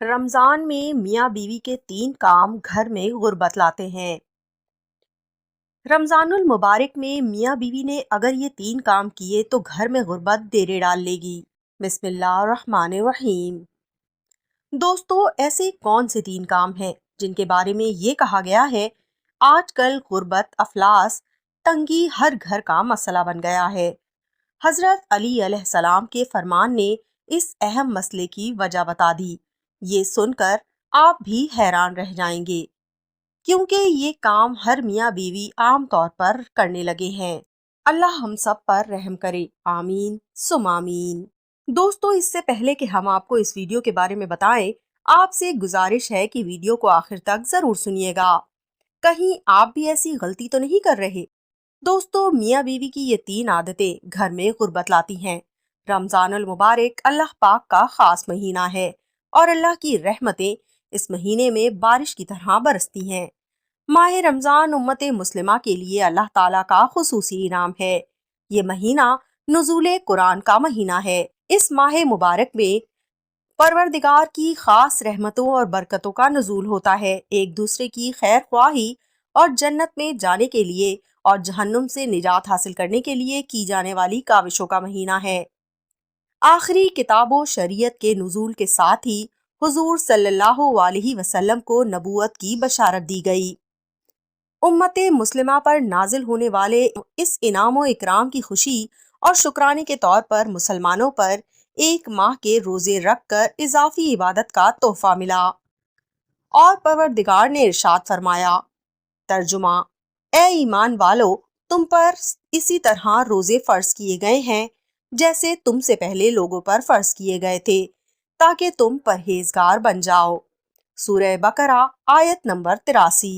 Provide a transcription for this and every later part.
رمضان میں میاں بیوی کے 3 کام گھر میں غربت لاتے ہیں۔ رمضان المبارک میں میاں بیوی نے اگر یہ 3 کام کیے تو گھر میں غربت ڈیرے ڈال لے گی۔ بسم اللہ الرحمن الرحیم۔ دوستو، ایسے کون سے 3 کام ہیں جن کے بارے میں یہ کہا گیا ہے آج کل غربت، افلاس، تنگی ہر گھر کا مسئلہ بن گیا ہے؟ حضرت علی علیہ السلام کے فرمان نے اس اہم مسئلے کی وجہ بتا دی۔ یہ سن کر آپ بھی حیران رہ جائیں گے، کیونکہ یہ کام ہر میاں بیوی عام طور پر کرنے لگے ہیں۔ اللہ ہم سب پر رحم کرے، آمین ثم آمین۔ دوستو، اس سے پہلے کہ ہم آپ کو اس ویڈیو کے بارے میں بتائیں، آپ سے گزارش ہے کہ ویڈیو کو آخر تک ضرور سنیے گا، کہیں آپ بھی ایسی غلطی تو نہیں کر رہے۔ دوستو، میاں بیوی کی یہ 3 عادتیں گھر میں غربت لاتی ہیں۔ رمضان المبارک اللہ پاک کا خاص مہینہ ہے اور اللہ کی رحمتیں اس مہینے میں بارش کی طرح برستی ہیں۔ ماہ رمضان امت مسلمہ کے لیے اللہ تعالیٰ کا خصوصی انعام ہے۔ یہ مہینہ نزول قرآن کا مہینہ ہے۔ اس ماہ مبارک میں پروردگار کی خاص رحمتوں اور برکتوں کا نزول ہوتا ہے۔ ایک دوسرے کی خیر خواہی اور جنت میں جانے کے لیے اور جہنم سے نجات حاصل کرنے کے لیے کی جانے والی کاوشوں کا مہینہ ہے۔ آخری کتاب و شریعت کے نزول کے ساتھ ہی حضور صلی اللہ علیہ وسلم کو نبوت کی بشارت دی گئی۔ امت مسلمہ پر نازل ہونے والے اس انعام و اکرام کی خوشی اور شکرانے کے طور پر مسلمانوں پر 1 ماہ کے روزے رکھ کر اضافی عبادت کا تحفہ ملا، اور پروردگار نے ارشاد فرمایا، ترجمہ: اے ایمان والو، تم پر اسی طرح روزے فرض کیے گئے ہیں جیسے تم سے پہلے لوگوں پر فرض کیے گئے تھے، تاکہ تم پرہیزگار بن جاؤ۔ سورہ بقرہ آیت نمبر 83۔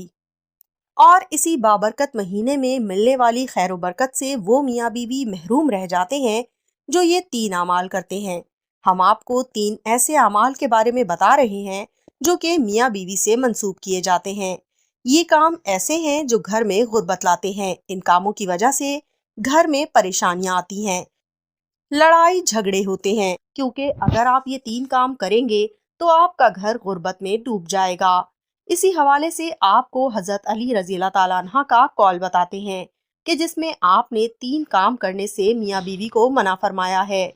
اور اسی بابرکت مہینے میں ملنے والی خیر و برکت سے وہ میاں بیوی محروم رہ جاتے ہیں جو یہ 3 اعمال کرتے ہیں۔ ہم آپ کو 3 ایسے اعمال کے بارے میں بتا رہے ہیں جو کہ میاں بیوی سے منسوب کیے جاتے ہیں۔ یہ کام ایسے ہیں جو گھر میں غربت لاتے ہیں۔ ان کاموں کی وجہ سے گھر میں پریشانیاں آتی ہیں، لڑائی جھگڑے ہوتے ہیں، کیونکہ اگر آپ یہ 3 کام کریں گے تو آپ کا گھر غربت میں ڈوب جائے گا۔ اسی حوالے سے آپ کو حضرت علی رضی اللہ تعالیٰ عنہ کا قول بتاتے ہیں کہ جس میں آپ نے 3 کام کرنے سے میاں بیوی کو منع فرمایا ہے۔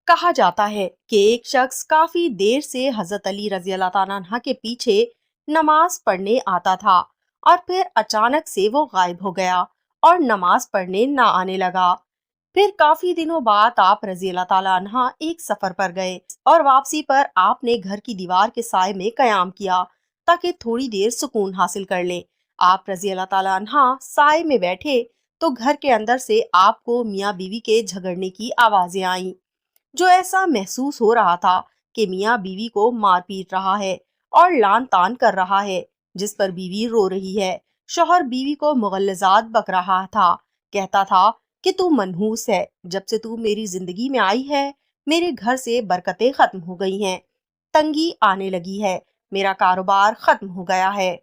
کہا جاتا ہے کہ ایک شخص کافی دیر سے حضرت علی رضی اللہ تعالیٰ عنہ کے پیچھے نماز پڑھنے آتا تھا، اور پھر اچانک سے وہ غائب ہو گیا اور نماز پڑھنے نہ آنے لگا۔ پھر کافی دنوں بعد آپ رضی اللہ تعالیٰ عنہ ایک سفر پر گئے اور واپسی پر آپ نے گھر کی دیوار کے سائے میں قیام کیا تاکہ تھوڑی دیر سکون حاصل کر لیں۔ آپ رضی اللہ تعالیٰ عنہ سائے میں بیٹھے تو گھر کے اندر سے آپ کو میاں بیوی کے جھگڑنے کی آوازیں آئیں، جو ایسا محسوس ہو رہا تھا کہ میاں بیوی کو مار پیٹ رہا ہے اور لان تان کر رہا ہے، جس پر بیوی رو رہی ہے۔ شوہر بیوی کو مغلظات بک رہا تھا، کہتا تھا کہ تو منحوس ہے، جب سے تو میری زندگی میں آئی ہے میرے گھر سے برکتیں ختم ہو گئی ہیں، تنگی آنے لگی ہے، میرا کاروبار ختم ہو گیا ہے۔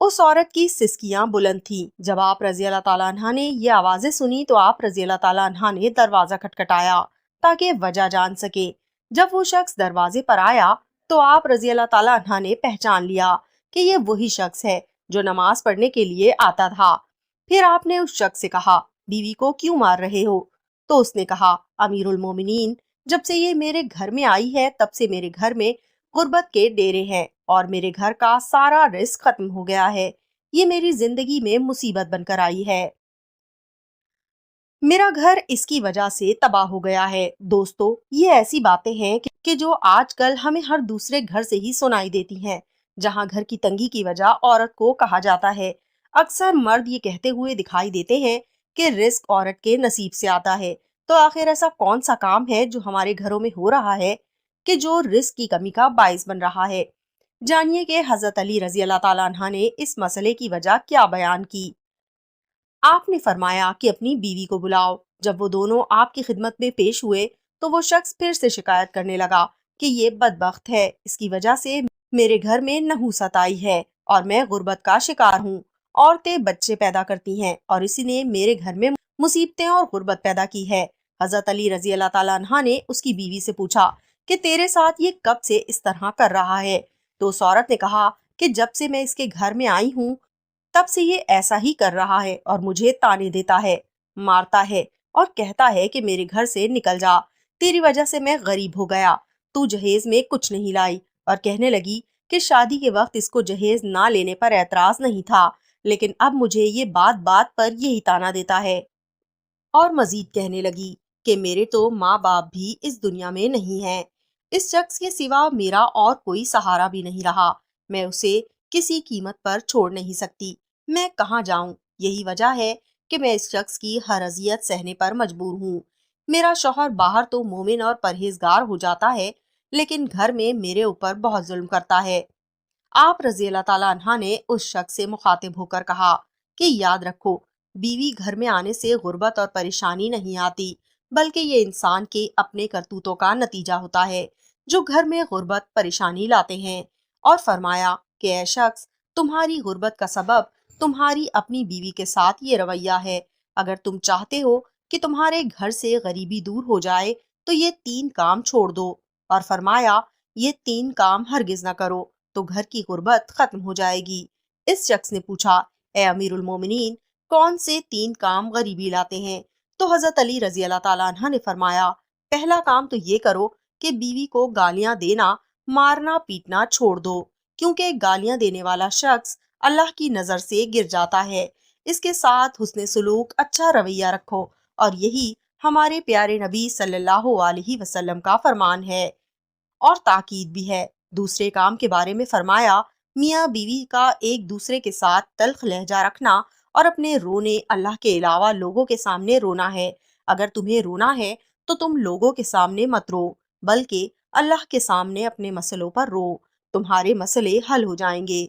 اس عورت کی سسکیاں بلند تھیں۔ جب آپ رضی اللہ تعالیٰ عنہ نے یہ آوازیں سنی تو آپ رضی اللہ تعالیٰ عنہ نے دروازہ کھٹکھٹایا تاکہ وجہ جان سکے۔ جب وہ شخص دروازے پر آیا تو آپ رضی اللہ تعالیٰ عنہ نے پہچان لیا کہ یہ وہی شخص ہے جو نماز پڑھنے کے لیے آتا تھا۔ پھر آپ نے اس شخص سے کہا، بیوی کو کیوں مار رہے ہو؟ تو اس نے کہا، امیر المومنین، جب سے یہ میرے گھر میں آئی ہے تب سے میرے گھر میں غربت کے ڈیرے ہیں اور میرے گھر کا سارا رزق ختم ہو گیا ہے، یہ میری زندگی میں مصیبت بن کر آئی ہے، میرا گھر اس کی وجہ سے تباہ ہو گیا ہے۔ دوستو، یہ ایسی باتیں ہیں کہ جو آج کل ہمیں ہر دوسرے گھر سے ہی سنائی دیتی ہیں، جہاں گھر کی تنگی کی وجہ عورت کو کہا جاتا ہے۔ اکثر مرد یہ کہتے ہوئے دکھائی دیتے ہیں کہ رزق عورت کے نصیب سے آتا ہے، تو آخر ایسا کون سا کام ہے جو ہمارے گھروں میں ہو رہا ہے کہ جو رزق کی کمی کا باعث بن رہا ہے؟ جانیے کہ حضرت علی رضی اللہ تعالیٰ عنہ نے اس مسئلے کی وجہ کیا بیان کی۔ آپ نے فرمایا کہ اپنی بیوی کو بلاؤ۔ جب وہ دونوں آپ کی خدمت میں پیش ہوئے تو وہ شخص پھر سے شکایت کرنے لگا کہ یہ بدبخت ہے، اس کی وجہ سے میرے گھر میں نحوست آئی ہے اور میں غربت کا شکار ہوں۔ عورتیں بچے پیدا کرتی ہیں اور اسی نے میرے گھر میں مصیبتیں اور غربت پیدا کی ہے۔ حضرت علی رضی اللہ تعالیٰ عنہ نے اس کی بیوی سے پوچھا کہ تیرے ساتھ یہ کب سے اس طرح کر رہا ہے؟ تو اس عورت نے کہا کہ جب سے میں اس کے گھر میں آئی ہوں تب سے یہ ایسا ہی کر رہا ہے اور مجھے تانے دیتا ہے، مارتا ہے اور کہتا ہے کہ میرے گھر سے نکل جا، تیری وجہ سے میں غریب ہو گیا، تو جہیز میں کچھ نہیں لائی۔ اور کہنے لگی کہ شادی کے وقت اس کو جہیز نہ لینے پر اعتراض نہیں تھا، لیکن اب مجھے یہ بات بات پر یہی تانا دیتا ہے۔ اور مزید کہنے لگی کہ میرے تو ماں باپ بھی اس دنیا میں نہیں ہیں، اس شخص کے سوا میرا اور کوئی سہارا بھی نہیں رہا، میں اسے کسی قیمت پر چھوڑ نہیں سکتی، میں کہاں جاؤں؟ یہی وجہ ہے کہ میں اس شخص کی ہر اذیت سہنے پر مجبور ہوں۔ میرا شوہر باہر تو مومن اور پرہیزگار ہو جاتا ہے، لیکن گھر میں میرے اوپر بہت ظلم کرتا ہے۔ آپ رضی اللہ تعالیٰ عنہ نے اس شخص سے مخاطب ہو کر کہا کہ یاد رکھو، بیوی گھر میں آنے سے غربت اور پریشانی نہیں آتی، بلکہ یہ انسان کے اپنے کرتوتوں کا نتیجہ ہوتا ہے جو گھر میں غربت پریشانی لاتے ہیں۔ اور فرمایا کہ اے شخص، تمہاری غربت کا سبب تمہاری اپنی بیوی کے ساتھ یہ رویہ ہے۔ اگر تم چاہتے ہو کہ تمہارے گھر سے غریبی دور ہو جائے تو یہ 3 کام چھوڑ دو۔ اور فرمایا یہ 3 کام ہرگز نہ کرو تو گھر کی غربت ختم ہو جائے گی۔ اس شخص نے پوچھا اے امیر المومنین، کون سے 3 کام غریبی لاتے ہیں؟ تو حضرت علی رضی اللہ تعالیٰ عنہ نے فرمایا پہلا کام تو یہ کرو کہ بیوی کو گالیاں دینا، مارنا پیٹنا چھوڑ دو، کیونکہ گالیاں دینے والا شخص اللہ کی نظر سے گر جاتا ہے۔ اس کے ساتھ حسن سلوک، اچھا رویہ رکھو، اور یہی ہمارے پیارے نبی صلی اللہ علیہ وسلم کا فرمان ہے اور تاکید بھی ہے۔ دوسرے کام کے بارے میں فرمایا میاں بیوی کا ایک دوسرے کے ساتھ تلخ لہجہ رکھنا اور اپنے رونے اللہ کے علاوہ لوگوں کے سامنے رونا ہے۔ اگر تمہیں رونا ہے تو تم لوگوں کے سامنے مت رو، بلکہ اللہ کے سامنے اپنے مسئلوں پر رو، تمہارے مسئلے حل ہو جائیں گے۔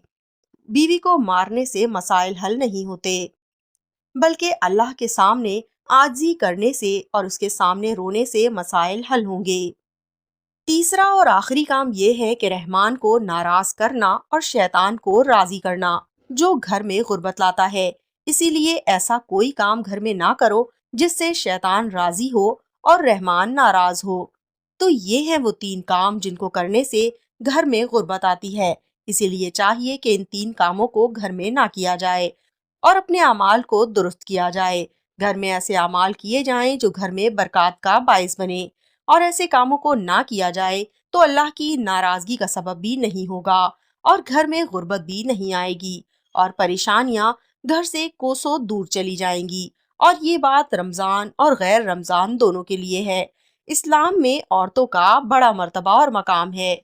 بیوی کو مارنے سے مسائل حل نہیں ہوتے، بلکہ اللہ کے سامنے عاجزی کرنے سے اور اس کے سامنے رونے سے مسائل حل ہوں گے۔ تیسرا اور آخری کام یہ ہے کہ رحمان کو ناراض کرنا اور شیطان کو راضی کرنا، جو گھر میں غربت لاتا ہے۔ اسی لیے ایسا کوئی کام گھر میں نہ کرو جس سے شیطان راضی ہو اور رحمان ناراض ہو۔ تو یہ ہیں وہ 3 کام جن کو کرنے سے گھر میں غربت آتی ہے۔ اسی لیے چاہیے کہ ان 3 کاموں کو گھر میں نہ کیا جائے اور اپنے اعمال کو درست کیا جائے۔ گھر میں ایسے اعمال کیے جائیں جو گھر میں برکات کا باعث بنے، اور ایسے کاموں کو نہ کیا جائے تو اللہ کی ناراضگی کا سبب بھی نہیں ہوگا اور گھر میں غربت بھی نہیں آئے گی اور پریشانیاں گھر سے کوسوں دور چلی جائیں گی۔ اور یہ بات رمضان اور غیر رمضان دونوں کے لیے ہے۔ اسلام میں عورتوں کا بڑا مرتبہ اور مقام ہے۔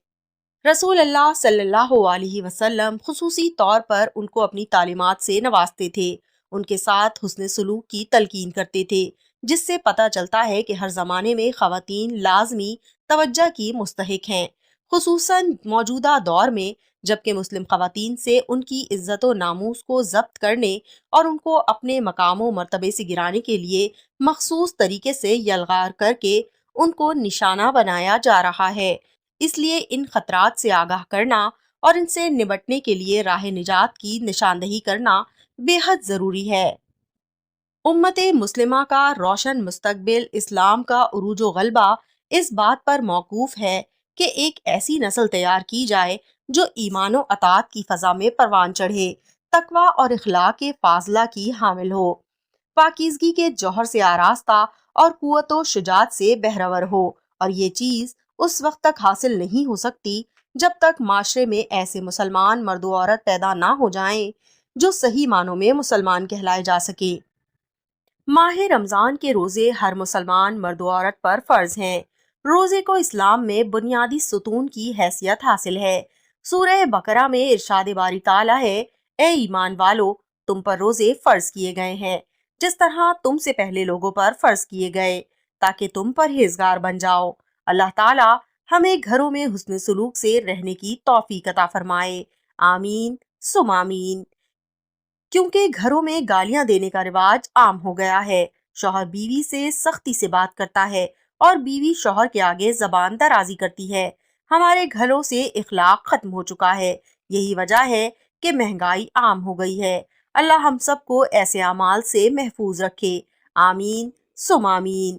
رسول اللہ صلی اللہ علیہ وسلم خصوصی طور پر ان کو اپنی تعلیمات سے نوازتے تھے، ان کے ساتھ حسن سلوک کی تلقین کرتے تھے، جس سے پتہ چلتا ہے کہ ہر زمانے میں خواتین لازمی توجہ کی مستحق ہیں، خصوصاً موجودہ دور میں جبکہ مسلم خواتین سے ان کی عزت و ناموس کو ضبط کرنے اور ان کو اپنے مقام و مرتبے سے گرانے کے لیے مخصوص طریقے سے یلغار کر کے ان کو نشانہ بنایا جا رہا ہے۔ اس لیے ان خطرات سے آگاہ کرنا اور ان سے نمٹنے کے لیے راہ نجات کی نشاندہی کرنا بے حد ضروری ہے۔ امت مسلمہ کا روشن مستقبل، اسلام کا عروج و غلبہ اس بات پر موقوف ہے کہ ایک ایسی نسل تیار کی جائے جو ایمان و اطاعت کی فضا میں پروان چڑھے، تقوی اور اخلاق فاضلہ کی حامل ہو، پاکیزگی کے جوہر سے آراستہ اور قوت و شجاعت سے بہرور ہو۔ اور یہ چیز اس وقت تک حاصل نہیں ہو سکتی جب تک معاشرے میں ایسے مسلمان مرد و عورت پیدا نہ ہو جائیں جو صحیح معنوں میں مسلمان کہلائے جا سکیں۔ ماہ رمضان کے روزے ہر مسلمان مرد و عورت پر فرض ہیں۔ روزے کو اسلام میں بنیادی ستون کی حیثیت حاصل ہے۔ سورہ بقرہ میں ارشاد باری تعالیٰ ہے اے ایمان والو، تم پر روزے فرض کیے گئے ہیں جس طرح تم سے پہلے لوگوں پر فرض کیے گئے تاکہ تم پرہیزگار بن جاؤ۔ اللہ تعالیٰ ہمیں گھروں میں حسن سلوک سے رہنے کی توفیق عطا فرمائے، آمین ثم آمین۔ کیونکہ گھروں میں گالیاں دینے کا رواج عام ہو گیا ہے، شوہر بیوی سے سختی سے بات کرتا ہے اور بیوی شوہر کے آگے زبان درازی کرتی ہے۔ ہمارے گھروں سے اخلاق ختم ہو چکا ہے، یہی وجہ ہے کہ مہنگائی عام ہو گئی ہے۔ اللہ ہم سب کو ایسے اعمال سے محفوظ رکھے، آمین ثم آمین۔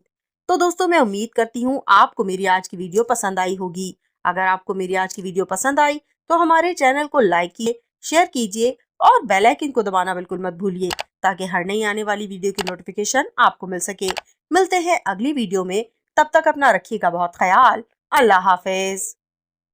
تو دوستوں میں امید کرتی ہوں آپ کو میری آج کی ویڈیو پسند آئی ہوگی۔ اگر آپ کو میری آج کی ویڈیو پسند آئی تو ہمارے چینل کو لائک کیجیے، شیئر کیجیے اور بیل آئیکن کو دبانا بالکل مت بھولیے تاکہ ہر نئی آنے والی ویڈیو کی نوٹیفیکیشن آپ کو مل سکے۔ ملتے ہیں اگلی ویڈیو میں، تب تک اپنا رکھیے گا بہت خیال۔ اللہ حافظ۔